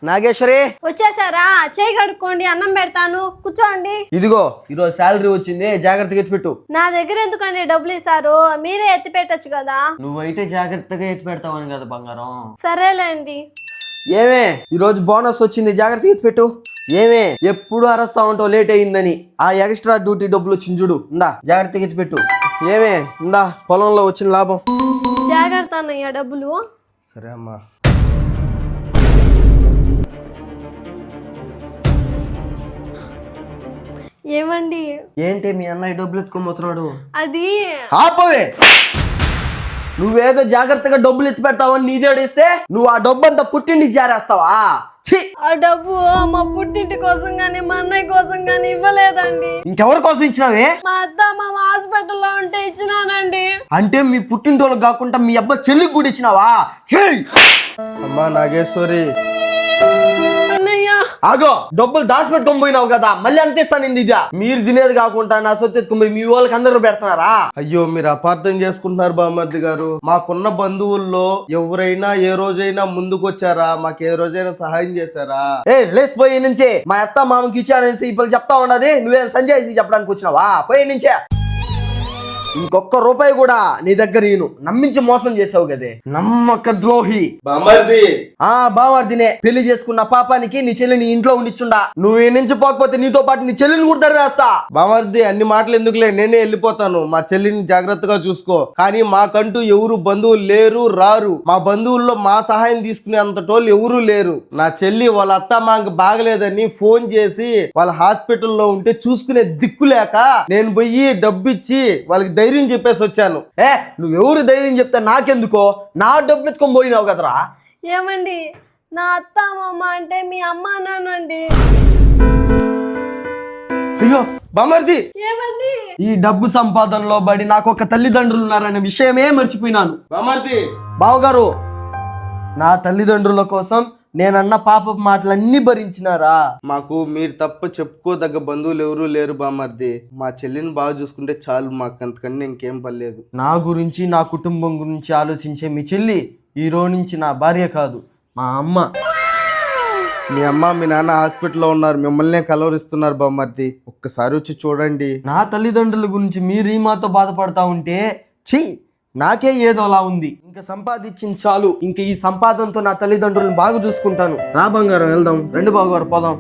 నాగేశ్వరి వచ్చేసారా? చేయి కడుక్కోండి, అన్నం పెడతాను, కూర్చోండి. ఇదిగో ఈరోజు శాలరీ వచ్చింది, జాగ్రత్తగా ఎత్తిపెట్టు. నా దగ్గర ఎందుకండి డబ్బులు ఇస్తారు? మీరే ఎత్తి పెట్టచ్చు కదా. నువ్వైతే జాగ్రత్తగా ఎత్తి పెడతావని కదా బంగారం. సరేలేండి. ఏమే ఈరోజు బోనస్ వచ్చింది, జాగ్రత్తగా ఎత్తిపెట్టు. ఏమే ఎప్పుడు అరస్తా ఉంటావు లేట్ అయిందని, ఆ ఎక్స్ట్రా డ్యూటీ డబ్బులు వచ్చింది చూడు, ఇందా జాగ్రత్తగా ఎత్తిపెట్టు. ఏమే ఇందా పొలంలో వచ్చిన లాభం. జాగ్రత్త అన్నయ్య, డబ్బులు. సరే అమ్మా. ఏమండి? ఏంటి మీ అన్నయ్య డబ్బులు ఎత్తుకోబోతున్నాడు? అది ఆపవే. నువ్వేదో జాగ్రత్తగా డబ్బులు ఎత్తి పెడతావని నీదేడిస్తే నువ్వు ఆ డబ్బు అంతా పుట్టింటికి జారేస్తావా? ఆ డబ్బు మా పుట్టింటి కోసం గానీ మా అన్నయ్య కోసం గానీ ఇవ్వలేదండి. ఇంకెవరి కోసం ఇచ్చినావే? మా అత్త మామ హాస్పిటల్లో ఉంటే ఇచ్చినానండి. అంటే మీ పుట్టింటోళ్ళకి కాకుండా మీ అబ్బా చెల్లికి కూడా ఇచ్చినావా? అమ్మా నాగేశ్వరి, ఆగో, డబ్బులు దాచిపెట్టుకొని పోయినావు కదా, మళ్ళీ అంత ఇస్తాను ఇదా. మీరు తినేది కాకుండా నా సొత్తు ఎత్తుకుని మీ వాళ్ళకి అందరూ పెడుతున్నారా? అయ్యో మీరు అపార్థం చేసుకుంటున్నారు బామ్మర్ది గారు. మాకున్న బంధువుల్లో ఎవరైనా ఏ రోజైనా ముందుకు వచ్చారా? మాకు ఏ రోజైనా సహాయం చేశారా? లేచిపోయి నుంచే మా అత్త మామకి ఇచ్చానేసి ఇప్పుడు చెప్తా ఉన్నది. నువ్వేం సంజయ్ చెప్పడానికి వచ్చినావా? పోయి నుంచే ఇంకొక్క రూపాయి కూడా నీ దగ్గర నేను నమ్మించి మోసం చేసావు కదే, నమ్మక ద్రోహి. బామర్దినే పెళ్లి చేసుకున్న పాపానికి నీ చెల్లిని ఇంట్లో ఉండిచ్చుండా. నువ్వు ఈ నుంచి పోకపోతే నీతో పాటు నీ చెల్లిని కూడా తరివేస్తా. బామర్ది అన్ని మాటలు ఎందుకులే, నేనే వెళ్ళిపోతాను. మా చెల్లిని జాగ్రత్తగా చూసుకో. కానీ మాకంటూ ఎవరు బంధువులు లేరు, రారు. మా బంధువుల్లో మా సహాయం తీసుకునే అంతటోళ్ళు ఎవరూ లేరు. నా చెల్లి వాళ్ళ అత్త మాకు బాగలేదని ఫోన్ చేసి వాళ్ళ హాస్పిటల్లో ఉంటే చూసుకునే దిక్కు లేక నేను పోయి డబ్బిచ్చి వాళ్ళకి ధైర్యం చెప్పేసి వచ్చాను. నువ్వెవరు ధైర్యం చెప్తే నాకెందుకో? నా డబ్బు ఎత్తుకొని పోయినావు కదరా. ఏమండి, నా అత్త మామ అంటే మీ అమ్మ నాన్నండి. అయ్యో బామర్ది, ఏమండి? ఈ డబ్బు సంపాదనలో బడి నాకు ఒక తల్లిదండ్రులు ఉన్నారనే విషయమే మర్చిపోయినాను. బామర్ది, బావగారు, నా తల్లిదండ్రుల కోసం నేనన్న పాప మాటలన్నీ భరించినారా? మాకు మీరు తప్ప చెప్పుకోదగ్గ బంధువులు ఎవరూ లేరు బామర్ది. మా చెల్లిని బాగా చూసుకుంటే చాలు, మాకు అంతకన్నా ఇంకేం పర్లేదు. నా గురించి నా కుటుంబం గురించి ఆలోచించే మీ చెల్లి ఈ రోజు నుంచి నా భార్య కాదు, మా అమ్మ. మీ అమ్మ మీ నాన్న హాస్పిటల్లో ఉన్నారు, మిమ్మల్నే కలవరిస్తున్నారు బామర్ది. ఒక్కసారి వచ్చి చూడండి. నా తల్లిదండ్రుల గురించి మీరు ఈ మాతో బాధపడతా ఉంటే నాకే ఏదో అలా ఉంది. ఇంకా సంపాదించింది చాలు. ఇంక ఈ సంపాదనతో నా తల్లిదండ్రులను బాగా చూసుకుంటాను. రా బంగారం, వెళ్దాం. రెండు బావగారు పోదాం.